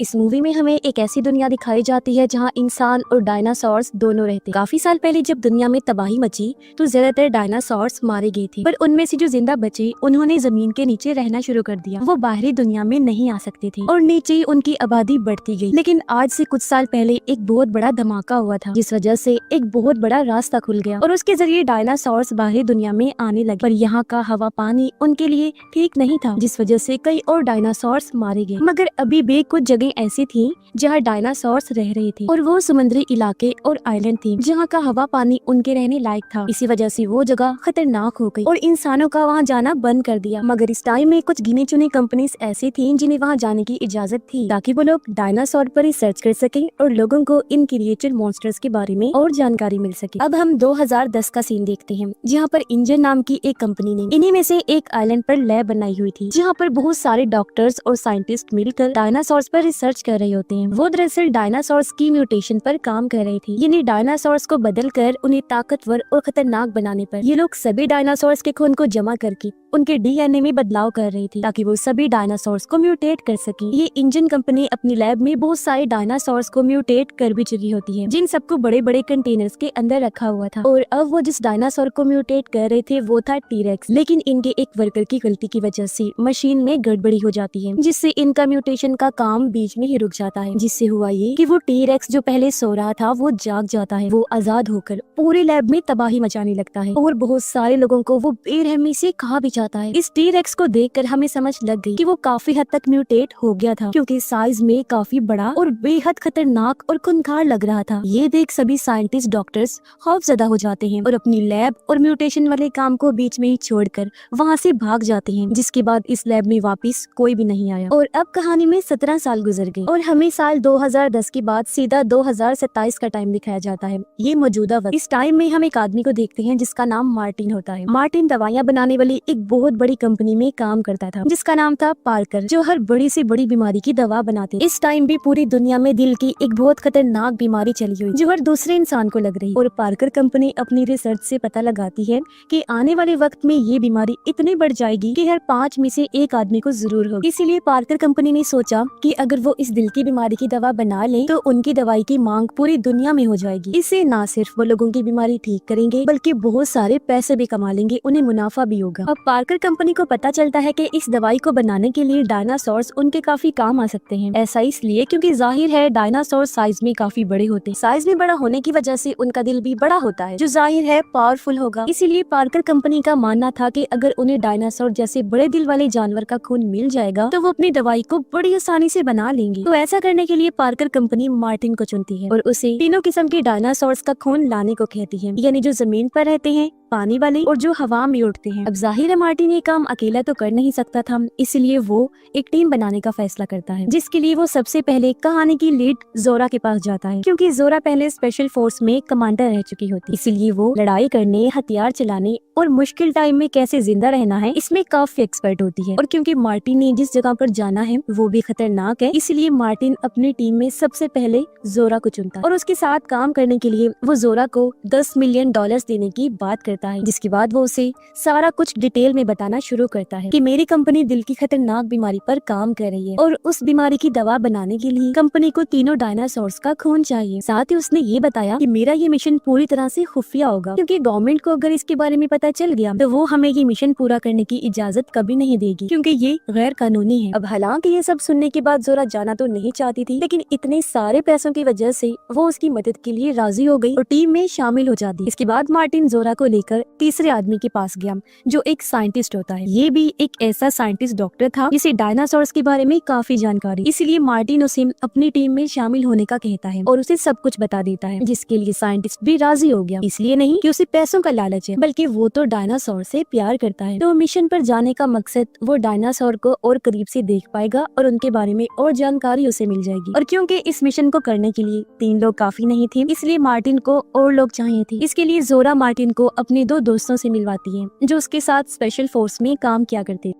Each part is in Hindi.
इस मूवी में हमें एक ऐसी दुनिया दिखाई जाती है जहां इंसान और डायनासोर्स दोनों रहते। काफी साल पहले जब दुनिया में तबाही मची तो ज्यादातर डायनासोर्स मारे गए थे, पर उनमें से जो जिंदा बचे उन्होंने जमीन के नीचे रहना शुरू कर दिया। वो बाहरी दुनिया में नहीं आ सकते थे और नीचे उनकी आबादी बढ़ती गई। लेकिन आज से कुछ साल पहले एक बहुत बड़ा धमाका हुआ था, जिस वजह से एक बहुत बड़ा रास्ता खुल गया और उसके जरिए डायनासोर्स बाहरी दुनिया में आने लगे। पर यहाँ का हवा पानी उनके लिए ठीक नहीं था, जिस वजह से कई और डायनासोर्स मारे गए। मगर अभी भी कुछ जगह ऐसी थी जहाँ डायनासोर्स रह रहे थे, और वो समुद्री इलाके और आइलैंड थी जहाँ का हवा पानी उनके रहने लायक था। इसी वजह से वो जगह खतरनाक हो गई और इंसानों का वहाँ जाना बंद कर दिया। मगर इस टाइम में कुछ गिनी चुनी कंपनीज ऐसी थी जिन्हें वहाँ जाने की इजाजत थी, ताकि वो लोग डायनासोर पर रिसर्च कर सके और लोगों को इन क्रिएचर मॉन्स्टर्स के बारे में और जानकारी मिल सके। अब हम 2010 का सीन देखते हैं, जहाँ पर इंजन नाम की एक कंपनी ने इन्हीं में से एक आइलैंड पर लैब बनाई हुई थी, जहाँ पर बहुत सारे डॉक्टर्स और साइंटिस्ट मिलकर डायनासोर्स पर रिसर्च कर रहे होते हैं। वो दरअसल डायनासोर्स की म्यूटेशन पर काम कर रही थी, यानी डायनासोर्स को बदलकर उन्हें ताकतवर और खतरनाक बनाने पर। ये लोग सभी डायनासोर्स के खून को जमा करके उनके डीएनए में बदलाव कर रही थी, ताकि वो सभी डायनासोर्स को म्यूटेट कर सके। ये इंजन कंपनी अपनी लैब में बहुत सारे डायनासोर्स को म्यूटेट कर भी चुकी होती है, जिन सबको बड़े बड़े कंटेनर्स के अंदर रखा हुआ था। और अब वो जिस डायनासोर को म्यूटेट कर रहे थे वो था टी-रेक्स। लेकिन इनके एक वर्कर की गलती की वजह से मशीन में गड़बड़ी हो जाती है, जिससे इनका म्यूटेशन का काम बीच में ही रुक जाता है। जिससे हुआ ये कि वो टी-रेक्स जो पहले सो रहा था वो जाग जाता है। वो आजाद होकर पूरे लैब में तबाही मचाने लगता है और बहुत सारे लोगों को वो बेरहमी से खा भी जाता है। इस टी-रेक्स को देखकर हमें समझ लग गई कि वो काफी हद तक म्यूटेट हो गया था, क्योंकि साइज में काफी बड़ा और बेहद खतरनाक और खूंखार लग रहा था। ये देख सभी साइंटिस्ट डॉक्टर्स खौफजदा हो जाते हैं और अपनी लैब और म्यूटेशन वाले काम को बीच में ही छोड़कर वहाँ से भाग जाते हैं। जिसके बाद इस लैब में वापस कोई भी नहीं आया और अब कहानी में 17 साल गुजर गए और हमें साल 2010 के बाद सीधा 2027 का टाइम दिखाया जाता है। ये मौजूदा वक्त। इस टाइम में हम एक आदमी को देखते हैं जिसका नाम मार्टिन होता है। मार्टिन दवाइयाँ बनाने वाली एक बहुत बड़ी कंपनी में काम करता था, जिसका नाम था पार्कर, जो हर बड़ी से बड़ी बीमारी की दवा बनाते। इस टाइम भी पूरी दुनिया में दिल की एक बहुत खतरनाक बीमारी चली हुई, जो हर दूसरे इंसान को लग रही। और पार्कर कंपनी अपनी रिसर्च से पता लगाती है कि आने वाले वक्त में ये बीमारी इतनी बढ़ जाएगी कि हर 5 में से एक आदमी को जरूर होगी। इसीलिए पार्कर कंपनी ने सोचा कि अगर वो इस दिल की बीमारी की दवा बना ले तो उनकी दवाई की मांग पूरी दुनिया में हो जाएगी। इससे न सिर्फ वो लोगों की बीमारी ठीक करेंगे बल्कि बहुत सारे पैसे भी कमा लेंगे, उन्हें मुनाफा भी होगा। अब पार्कर कंपनी को पता चलता है कि इस दवाई को बनाने के लिए डायनासोर्स उनके काफी काम आ सकते हैं। ऐसा इसलिए क्योंकि जाहिर है डायनासोर साइज में काफी बड़े होते हैं। साइज में बड़ा होने की वजह से उनका दिल भी बड़ा होता है, जो जाहिर है पावरफुल होगा। इसीलिए पार्कर कंपनी का मानना था कि अगर उन्हें डायनासोर जैसे बड़े दिल वाले जानवर का खून मिल जाएगा तो वो अपनी दवाई को बड़ी आसानी से बना लेंगे। तो ऐसा करने के लिए पार्कर कंपनी मार्टिन को चुनती है और उसे तीनों किस्म के डायनासोर्स का खून लाने को कहती है, यानी जो जमीन पर रहते हैं, पानी वाले और जो हवा में उड़ते हैं। अब जाहिर है मार्टिन ये काम अकेला तो कर नहीं सकता था, इसलिए वो एक टीम बनाने का फैसला करता है, जिसके लिए वो सबसे पहले कहानी की लीड जोरा के पास जाता है, क्योंकि जोरा पहले स्पेशल फोर्स में कमांडर रह चुकी होती। इसीलिए वो लड़ाई करने, हथियार चलाने और मुश्किल टाइम में कैसे जिंदा रहना है इसमें काफी एक्सपर्ट होती है। और क्योंकि मार्टिन ने जिस जगह पर जाना है वो भी खतरनाक है, इसलिए मार्टिन अपनी टीम में सबसे पहले जोरा को चुनता है और उसके साथ काम करने के लिए वो जोरा को $10 मिलियन देने की बात करता है। जिसके बाद वो उसे सारा कुछ डिटेल में बताना शुरू करता है कि मेरी कंपनी दिल की खतरनाक बीमारी पर काम कर रही है और उस बीमारी की दवा बनाने के लिए कंपनी को तीनों डायनासोर्स का खून चाहिए। साथ ही उसने ये बताया कि मेरा ये मिशन पूरी तरह से खुफिया होगा, क्योंकि गवर्नमेंट को अगर इसके बारे में पता चल गया तो वो हमें ये मिशन पूरा करने की इजाजत कभी नहीं देगी, क्योंकि ये गैर कानूनी है। अब हालांकि ये सब सुनने के बाद जोरा जाना तो नहीं चाहती थी, लेकिन इतने सारे पैसों की वजह से वो उसकी मदद के लिए राजी हो गई और टीम में शामिल हो जाती। इसके बाद मार्टिन जोरा को लेकर तीसरे आदमी के पास गया, जो एक साइंटिस्ट होता है। ये भी एक ऐसा साइंटिस्ट डॉक्टर था जिसे डायनासोर्स के बारे में काफी जानकारी, इसलिए मार्टिन उसे अपनी टीम में शामिल होने का कहता है और उसे सब कुछ बता देता है, जिसके लिए साइंटिस्ट भी राजी हो गया। इसलिए नहीं कि उसे पैसों का लालच है, बल्कि वो तो डायनासोर से प्यार करता है। तो मिशन पर जाने का मकसद वो डायनासोर को और करीब से देख पाएगा और उनके बारे में और जानकारी उसे मिल जाएगी। और क्योंकि इस मिशन को करने के लिए 3 लोग काफी नहीं थे, इसलिए मार्टिन को और लोग चाहिए थे। इसके लिए जोरा मार्टिन को अपने 2 दोस्तों से मिलवाती है, जो उसके साथ स्पेशल फोर्स में काम किया करते।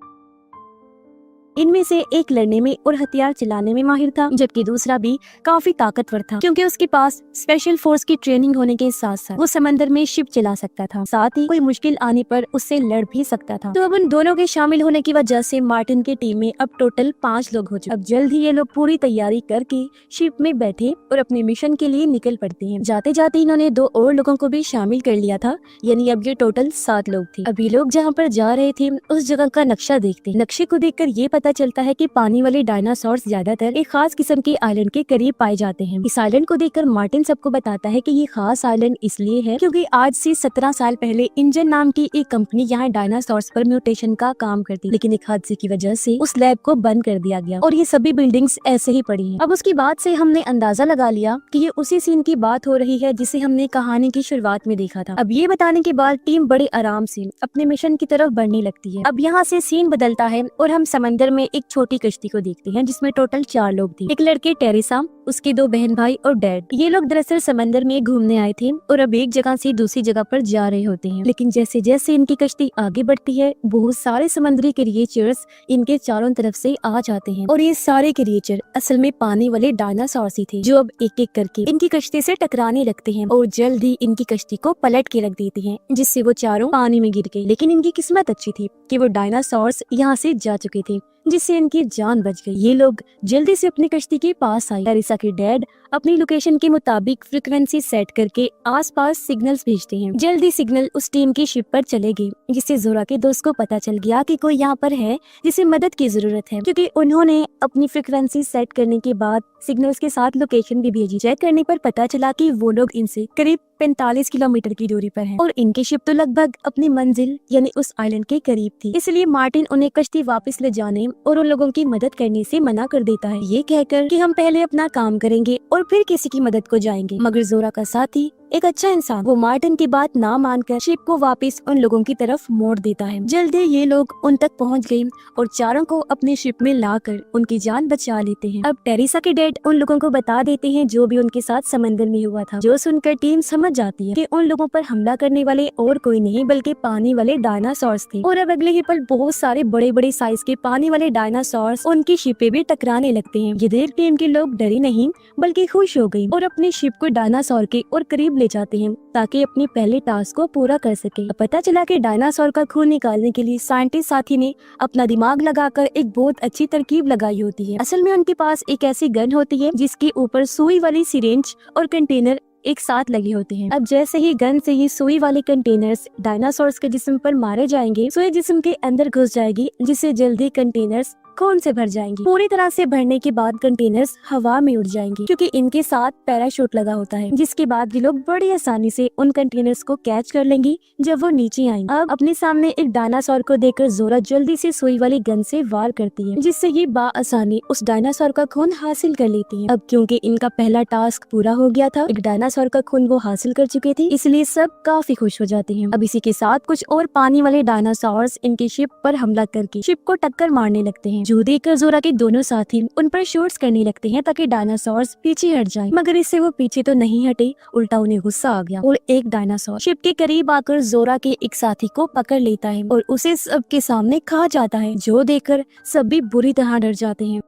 इनमें से एक लड़ने में और हथियार चलाने में माहिर था, जबकि दूसरा भी काफी ताकतवर था, क्योंकि उसके पास स्पेशल फोर्स की ट्रेनिंग होने के साथ साथ वो समंदर में शिप चला सकता था, साथ ही कोई मुश्किल आने पर उससे लड़ भी सकता था। तो अब उन दोनों के शामिल होने की वजह से मार्टिन की टीम में अब टोटल 5 लोग हो चुके। अब जल्द ही ये लोग पूरी तैयारी करके शिप में बैठे और अपने मिशन के लिए निकल पड़ते हैं। जाते जाते इन्होंने 2 और लोगों को भी शामिल कर लिया था, यानी अब ये टोटल 7 लोग थे। अब ये लोग जहाँ पर जा रहे थे उस जगह का नक्शा देखते। नक्शे को देखकर ये पता चलता है कि पानी वाले डायनासोर्स ज्यादातर एक खास किस्म के आइलैंड के करीब पाए जाते हैं। इस आइलैंड को देखकर मार्टिन सबको बताता है कि ये खास आइलैंड इसलिए है क्योंकि आज से 17 साल पहले इंजन नाम की एक कंपनी यहाँ डायनासोर्स पर म्यूटेशन का काम करती, लेकिन एक हादसे की वजह से उस लैब को बंद कर दिया गया और ये सभी बिल्डिंग्स ऐसे ही पड़ी हैं। अब उसकी बात से हमने अंदाजा लगा लिया कि ये उसी सीन की बात हो रही है जिसे हमने कहानी की शुरुआत में देखा था। अब ये बताने के बाद टीम बड़े आराम से अपने मिशन की तरफ बढ़ने लगती है। अब यहाँ से सीन बदलता है और हम समंदर में एक छोटी कश्ती को देखते हैं जिसमें टोटल 4 लोग थे। एक लड़के टेरेसा, उसके 2 बहन भाई और डैड। ये लोग दरअसल समंदर में घूमने आए थे और अब एक जगह से दूसरी जगह पर जा रहे होते हैं, लेकिन जैसे जैसे इनकी कश्ती आगे बढ़ती है बहुत सारे समुद्री क्रिएचर्स इनके चारों तरफ से आ जाते हैं और ये सारे क्रिएचर असल में पानी वाले डायनासोर्स ही थे जो अब एक एक करके इनकी कश्ती से टकराने लगते हैं और जल्द ही इनकी कश्ती को पलट के रख देते हैं, जिससे वो चारों पानी में गिर गए। लेकिन इनकी किस्मत अच्छी थी कि वो डायनासोर्स यहाँ से जा चुके थे, जिससे इनकी जान बच गई। ये लोग जल्दी से अपनी कश्ती के पास आए। टेरेसा के डैड अपनी लोकेशन के मुताबिक फ्रीक्वेंसी सेट करके आसपास सिग्नल्स भेजते हैं। जल्दी सिग्नल उस टीम की शिप पर चले गए, जिससे जोरा के दोस्त को पता चल गया कि कोई यहाँ पर है जिसे मदद की जरूरत है, क्योंकि उन्होंने अपनी फ्रीक्वेंसी सेट करने के बाद सिग्नल्स के साथ लोकेशन भी भेजी। चेक करने पर पता चला कि वो लोग इनसे करीब 45 किलोमीटर की दूरी पर हैं और इनकी शिप तो लगभग अपनी मंजिल यानी उस आइलैंड के करीब थी। इसलिए मार्टिन उन्हें कश्ती वापस ले जाने और उन लोगों की मदद करने से मना कर देता है, ये कहकर कि हम पहले अपना काम करेंगे और फिर किसी की मदद को जाएंगे। मगर जोरा का साथी एक अच्छा इंसान, वो मार्टिन की बात ना मानकर शिप को वापस उन लोगों की तरफ मोड़ देता है। जल्दी ये लोग उन तक पहुंच गए और चारों को अपनी शिप में लाकर उनकी जान बचा लेते हैं। अब टेरेसा के डैड उन लोगों को बता देते हैं जो भी उनके साथ समंदर में हुआ था, जो सुनकर टीम समझ जाती है कि उन लोगों पर हमला करने वाले और कोई नहीं बल्कि पानी वाले डायनासोर्स थे। और अब अगले ही पल बहुत सारे बड़े बड़े साइज के पानी वाले डायनासोर्स उनकी शिपें भी टकराने लगते हैं। ये देख टीम के लोग डरे नहीं बल्कि खुश हो गई और अपनी शिप को डायनासोर के और करीब ले जाते हैं ताकि अपने पहले टास्क को पूरा कर सके। पता चला कि डायनासोर का खून निकालने के लिए साइंटिस्ट साथी ने अपना दिमाग लगाकर एक बहुत अच्छी तरकीब लगाई होती है। असल में उनके पास एक ऐसी गन होती है जिसके ऊपर सुई वाली सिरिंज और कंटेनर एक साथ लगे होते हैं। अब जैसे ही गन से ही सुई वाले कंटेनर्स डायनासोर्स के जिस्म पर मारे जाएंगे, सुई जिस्म के अंदर घुस जाएगी, जिससे जल्दी कंटेनर्स खून से भर जाएंगी। पूरी तरह से भरने के बाद कंटेनर्स हवा में उड़ जाएंगे क्योंकि इनके साथ पैराशूट लगा होता है, जिसके बाद ये लोग बड़ी आसानी से उन कंटेनर्स को कैच कर लेंगी जब वो नीचे आएंगे। अब अपने सामने एक डायनासोर को देखकर जोरा जल्दी से सुई वाली गन से वार करती है, जिससे ये बाआसानी उस डायनासोर का खून हासिल कर लेती है। अब क्योंकि इनका पहला टास्क पूरा हो गया था, एक डायनासोर का खून वो हासिल कर चुके थे, इसलिए सब काफी खुश हो जाते हैं। अब इसी के साथ कुछ और पानी वाले डायनासोर्स इनकी शिप पर हमला करके शिप को टक्कर मारने लगते हैं, जो देखकर जोरा के दोनों साथी उन पर शॉट्स करने लगते हैं ताकि डायनासोर्स पीछे हट जाएं। मगर इससे वो पीछे तो नहीं हटे, उल्टा उन्हें गुस्सा आ गया और एक डायनासोर शिप के करीब आकर जोरा के एक साथी को पकड़ लेता है और उसे सबके सामने खा जाता है, जो देखकर सभी बुरी तरह डर जाते हैं।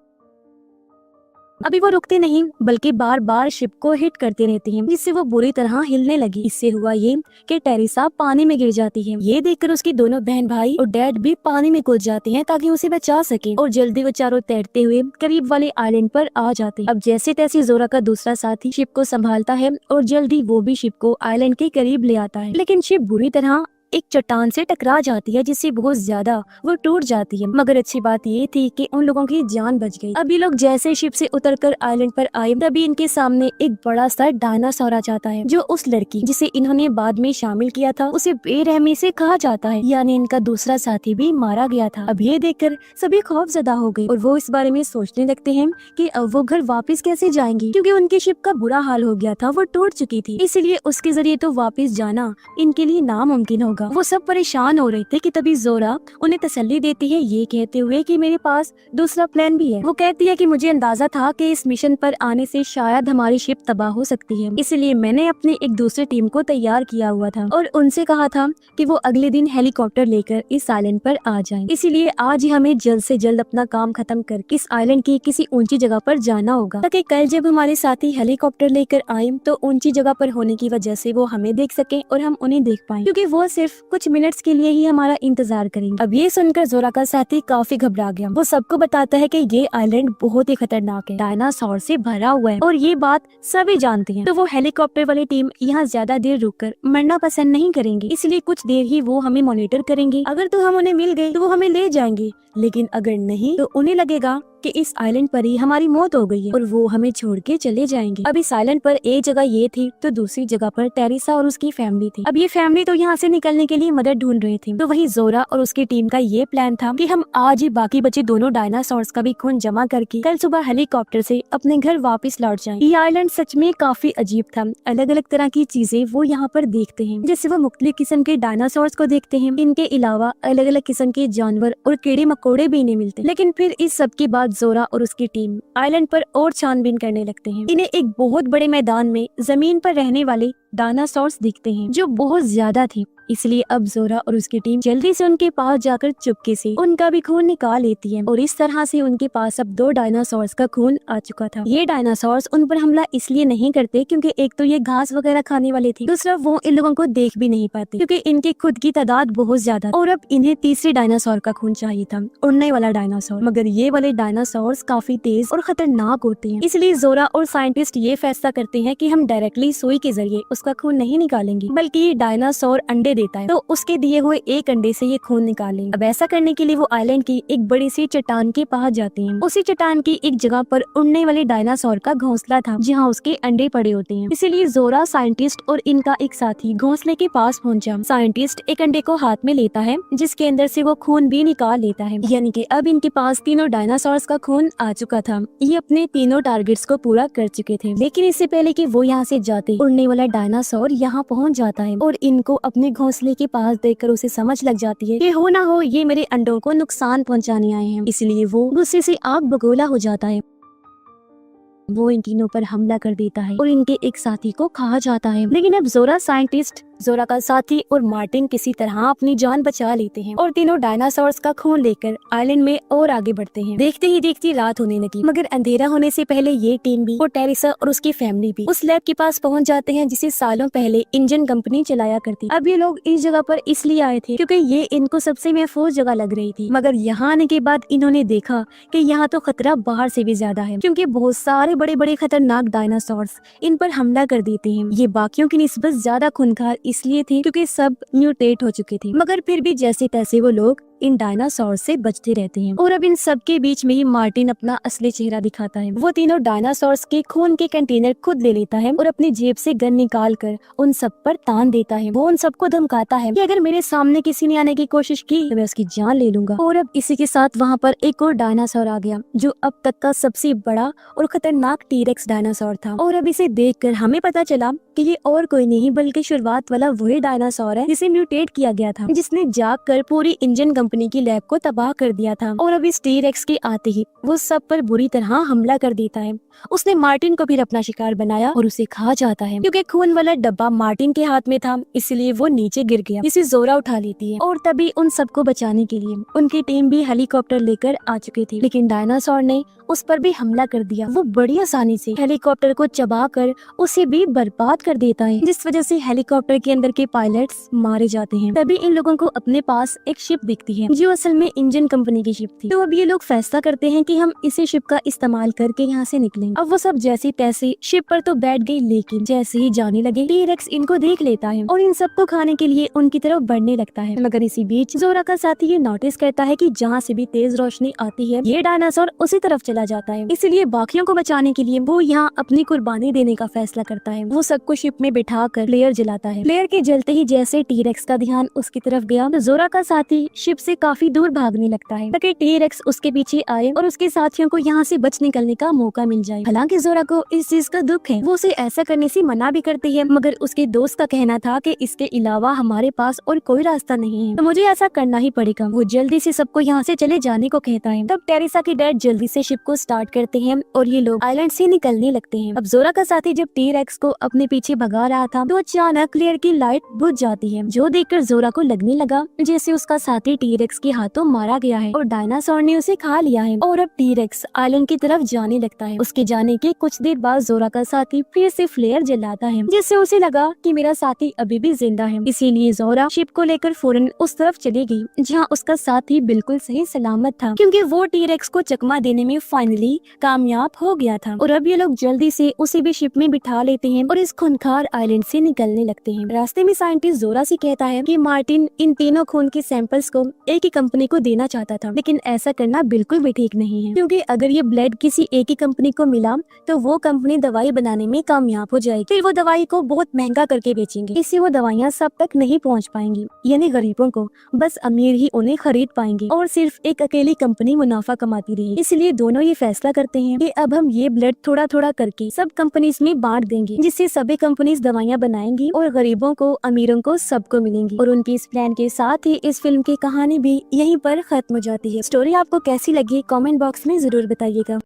अभी वो रुकते नहीं बल्कि बार बार शिप को हिट करते रहते हैं, जिससे वो बुरी तरह हिलने लगी। इससे हुआ ये कि टेरेसा पानी में गिर जाती है। ये देखकर उसकी दोनों बहन भाई और डैड भी पानी में कूद जाते हैं ताकि उसे बचा सके और जल्दी वो चारों तैरते हुए करीब वाले आइलैंड पर आ जाते हैं। अब जैसे तैसे जोरा का दूसरा साथी शिप को संभालता है और जल्दी वो भी शिप को आइलैंड के करीब ले आता है, लेकिन शिप बुरी तरह एक चट्टान से टकरा जाती है, जिससे बहुत ज्यादा वो टूट जाती है। मगर अच्छी बात ये थी कि उन लोगों की जान बच गई। अब ये लोग जैसे शिप से उतरकर आइलैंड पर आए, तभी इनके सामने एक बड़ा सा डायनासोर आ जाता है, जो उस लड़की जिसे इन्होंने बाद में शामिल किया था उसे बेरहमी से कहा जाता है, यानी इनका दूसरा साथी भी मारा गया था। अब ये देखकर सभी खौफजदा हो गए और वो इस बारे में सोचने लगते हैं कि अब वो घर वापस कैसे जाएंगे, क्योंकि उनकी शिप का बुरा हाल हो गया था, वो टूट चुकी थी, इसलिए उसके जरिए तो वापस जाना इनके लिए नामुमकिन होगा। होगा। वो सब परेशान हो रहे थे कि तभी जोरा उन्हें तसल्ली देती है ये कहते हुए कि मेरे पास दूसरा प्लान भी है। वो कहती है कि मुझे अंदाजा था कि इस मिशन पर आने से शायद हमारी शिप तबाह हो सकती है, इसलिए मैंने अपनी एक दूसरी टीम को तैयार किया हुआ था और उनसे कहा था कि वो अगले दिन हेलीकॉप्टर लेकर इस आइलैंड पर आ जाएं। इसीलिए आज ही हमें जल्द से जल्द अपना काम खत्म करके इस आइलैंड की किसी ऊंची जगह पर जाना होगा, ताकि कल जब हमारे साथी हेलीकॉप्टर लेकर आए तो ऊंची जगह पर होने की वजह से वो हमें देख सके और हम उन्हें देख पाएं, क्योंकि वो सिर्फ कुछ मिनट्स के लिए ही हमारा इंतजार करेंगे। अब ये सुनकर जोरा का साथी काफी घबरा गया। वो सबको बताता है कि ये आइलैंड बहुत ही खतरनाक है, डायनासोर से भरा हुआ है और ये बात सभी जानते हैं। तो वो हेलीकॉप्टर वाली टीम यहाँ ज्यादा देर रुककर मरना पसंद नहीं करेंगे, इसलिए कुछ देर ही वो हमें मॉनिटर करेंगे। अगर तो हम उन्हें मिल गए तो वो हमें ले जाएंगे, लेकिन अगर नहीं तो उन्हें लगेगा कि इस आइलैंड पर ही हमारी मौत हो गई है और वो हमें छोड़ के चले जाएंगे। अब इस आइलैंड पर एक जगह ये थी तो दूसरी जगह पर टेरिसा और उसकी फैमिली थी। अब ये फैमिली तो यहाँ से निकलने के लिए मदद ढूंढ रही थी। तो वही जोरा और उसकी टीम का ये प्लान था कि हम आज ही बाकी बचे दोनों डायनासोर्स का भी खून जमा करके कल सुबह हेलीकॉप्टर से अपने घर वापस लौट जाएं। ये आइलैंड सच में काफी अजीब था। अलग अलग तरह की चीजें वो यहाँ पर देखते हैं, जैसे वो मुख्तलिफ किस्म के डायनासोर्स को देखते हैं। इनके अलावा अलग अलग किस्म के जानवर और कीड़े मकोड़े भी इन्हें मिलते हैं। लेकिन फिर इस सब के बाद जोरा और उसकी टीम आइलैंड पर और छानबीन करने लगते हैं। इन्हें एक बहुत बड़े मैदान में जमीन पर रहने वाले डायनासोर्स दिखते हैं जो बहुत ज्यादा थे, इसलिए अब जोरा और उसकी टीम जल्दी से उनके पास जाकर चुपके से उनका भी खून निकाल लेती है और इस तरह से उनके पास अब 2 डायनासोर्स का खून आ चुका था। ये डायनासोर्स उन पर हमला इसलिए नहीं करते क्योंकि एक तो ये घास वगैरह खाने वाले थे, दूसरा वो इन लोगों को देख भी नहीं पाते क्योंकि इनके खुद की तादाद बहुत ज्यादा, और अब इन्हें तीसरे डायनासोर का खून चाहिए था, उड़ने वाला डायनासोर। मगर ये वाले डायनासोर्स काफी तेज और खतरनाक होते हैं, इसलिए जोरा और साइंटिस्ट ये फैसला करते हैं कि हम डायरेक्टली सुई के जरिए उसका खून नहीं निकालेंगे, बल्कि ये डायनासोर अंडे देता है तो उसके दिए हुए एक अंडे से ये खून निकालेंगे। अब ऐसा करने के लिए वो आइलैंड की एक बड़ी सी चट्टान के पास जाते हैं। उसी चट्टान की एक जगह पर उड़ने वाले डायनासोर का घोंसला था जहाँ उसके अंडे पड़े होते हैं, इसीलिए जोरा, साइंटिस्ट और इनका एक साथी घोंसले के पास पहुंचा। साइंटिस्ट एक अंडे को हाथ में लेता है जिसके अंदर से वो खून भी निकाल लेता है, यानी कि अब इनके पास तीनों डायनासोर्स का खून आ चुका था। ये अपने तीनों टारगेट्स को पूरा कर चुके थे, लेकिन इससे पहले कि वो यहाँ से जाते उड़ने वाला डायनासोर यहाँ पहुँच जाता है और इनको अपने घोंसले के पास देखकर उसे समझ लग जाती है कि हो ना हो ये मेरे अंडों को नुकसान पहुंचाने आए हैं, इसलिए वो गुस्से से आग बगोला हो जाता है। वो इन तीनों पर हमला कर देता है और इनके एक साथी को खा जाता है। लेकिन अब जोरा, साइंटिस्ट, जोरा का साथी और मार्टिन किसी तरह अपनी जान बचा लेते हैं और तीनों डायनासोर्स का खून लेकर आइलैंड में और आगे बढ़ते हैं। देखते ही देखते रात होने लगी, मगर अंधेरा होने से पहले ये टीम भी और टेरिसा और उसकी फैमिली भी उस लैब के पास पहुंच जाते हैं जिसे सालों पहले इंजन कंपनी चलाया करती। अब ये लोग इस जगह पर इसलिए आए थे क्योंकि ये इनको सबसे महफूज जगह लग रही थी, मगर यहाँ आने के बाद इन्होंने देखा कि यहाँ तो खतरा बाहर से भी ज्यादा है, क्योंकि बहुत सारे बड़े बड़े खतरनाक डायनासोर्स इन पर हमला कर देते हैं। ये बाकियों की निस्बत ज्यादा खूंखार इसलिए थे क्योंकि सब म्यूटेट हो चुके थे, मगर फिर भी जैसे तैसे वो लोग इन डायनासोर से बचते रहते हैं। और अब इन सब के बीच में ही मार्टिन अपना असली चेहरा दिखाता है। वो तीनों डायनासोर्स के खून के कंटेनर खुद ले लेता है और अपनी जेब से गन निकाल कर उन सब पर तान देता है। वो उन सबको धमकाता है कि अगर मेरे सामने किसी ने आने की कोशिश की तो मैं उसकी जान ले लूंगा। और अब इसी के साथ वहाँ पर एक और डायनासोर आ गया जो अब तक का सबसे बड़ा और खतरनाक टीरेक्स डायनासोर था। और अब इसे देखकर हमें पता चला कि ये और कोई नहीं बल्कि शुरुआत वाला वही डायनासोर है जिसे म्यूटेट किया गया था, जिसने जाकर पूरी इंजन कंपनी की लैब को तबाह कर दिया था। और अब इस टीरेक्स के आते ही वो सब पर बुरी तरह हमला कर देता है। उसने मार्टिन को फिर अपना शिकार बनाया और उसे खा जाता है। क्योंकि खून वाला डब्बा मार्टिन के हाथ में था इसलिए वो नीचे गिर गया, जिसे जोरा उठा लेती है। और तभी उन सबको बचाने के लिए उनकी टीम भी हेलीकॉप्टर लेकर आ चुकी थी, लेकिन डायनासोर ने उस पर भी हमला कर दिया। वो बड़ी आसानी से हेलीकॉप्टर को चबा कर उसे भी बर्बाद कर देता है, जिस वजह से हेलीकॉप्टर के अंदर के पायलट्स मारे जाते हैं। तभी इन लोगों को अपने पास एक शिप दिखती है जो असल में इंजन कंपनी की शिप थी। तो अब ये लोग फैसला करते हैं कि हम इसी शिप का इस्तेमाल करके यहाँ से निकलेंगे। अब वो सब जैसे तैसे शिप पर तो बैठ गई, लेकिन जैसे ही जाने लगे टीरेक्स इनको देख लेता है और इन सबको खाने के लिए उनकी तरफ बढ़ने लगता है। मगर इसी बीच जोरा का साथी ये नोटिस करता है कि जहाँ से भी तेज रोशनी आती है ये डायनासोर उसी तरफ चला जाता है, इसलिए बाकियों को बचाने के लिए वो यहाँ अपनी कुर्बानी देने का फैसला करता है। वो सबको शिप में बिठा कर फ्लेयर जलाता है। फ्लेयर के जलते ही जैसे टीरेक्स का ध्यान उसकी तरफ गया तो जोरा का साथी शिप से काफी दूर भागने लगता है ताकि टी-रेक्स उसके पीछे आए और उसके साथियों को यहाँ से बच निकलने का मौका मिल जाए। हालांकि जोरा को इस चीज का दुख है, वो उसे ऐसा करने से मना भी करती है, मगर उसके दोस्त का कहना था कि इसके अलावा हमारे पास और कोई रास्ता नहीं है, तो मुझे ऐसा करना ही पड़ेगा। वो जल्दी से सबको यहाँ से चले जाने को कहता है। तब टेरेसा के डैड जल्दी से शिप को स्टार्ट करते हैं और ये लोग आइलैंड से निकलने लगते हैं। अब जोरा का साथी जब टी-रेक्स को अपने पीछे भगा रहा था तो अचानक क्लेयर की लाइट बुझ जाती है, जो देखकर जोरा को लगने लगा जैसे उसका साथी टी-रेक्स के हाथों मारा गया है और डायनासोर ने उसे खा लिया है और अब टी-रेक्स आइलैंड की तरफ जाने लगता है। उसके जाने के कुछ देर बाद जोरा का साथी फिर से फ्लेयर जलाता है, जिससे उसे लगा कि मेरा साथी अभी भी जिंदा है। इसीलिए जोरा शिप को लेकर फौरन उस तरफ चली गई जहाँ उसका साथी बिल्कुल सही सलामत था, क्योंकि वो टी-रेक्स को चकमा देने में फाइनली कामयाब हो गया था। और अब ये लोग जल्दी से उसे भी शिप में बिठा लेते हैं और इस खूंखार आइलैंड से निकलने लगते हैं। रास्ते में साइंटिस्ट जोरा से कहता है कि मार्टिन इन तीनों खून के सैंपल्स को एक ही कंपनी को देना चाहता था, लेकिन ऐसा करना बिल्कुल भी ठीक नहीं है, क्योंकि अगर ये ब्लड किसी एक ही कंपनी को मिला तो वो कंपनी दवाई बनाने में कामयाब हो जाएगी, फिर वो दवाई को बहुत महंगा करके बेचेंगे, इससे वो दवाइयाँ सब तक नहीं पहुँच पाएंगी, यानी गरीबों को। बस अमीर ही उन्हें खरीद पाएंगे और सिर्फ एक अकेली कंपनी मुनाफा कमाती रही। इसलिए दोनों ये फैसला करते हैं कि अब हम ये ब्लड थोड़ा थोड़ा करके सब कंपनीज में बांट देंगे, जिससे सभी कंपनीज दवाइयाँ बनाएंगी और गरीबों को अमीरों को सबको मिलेंगी। और उनकी इस प्लान के साथ ही इस फिल्म की कहानी भी यहीं पर खत्म हो जाती है। स्टोरी आपको कैसी लगी कमेंट बॉक्स में जरूर बताइएगा।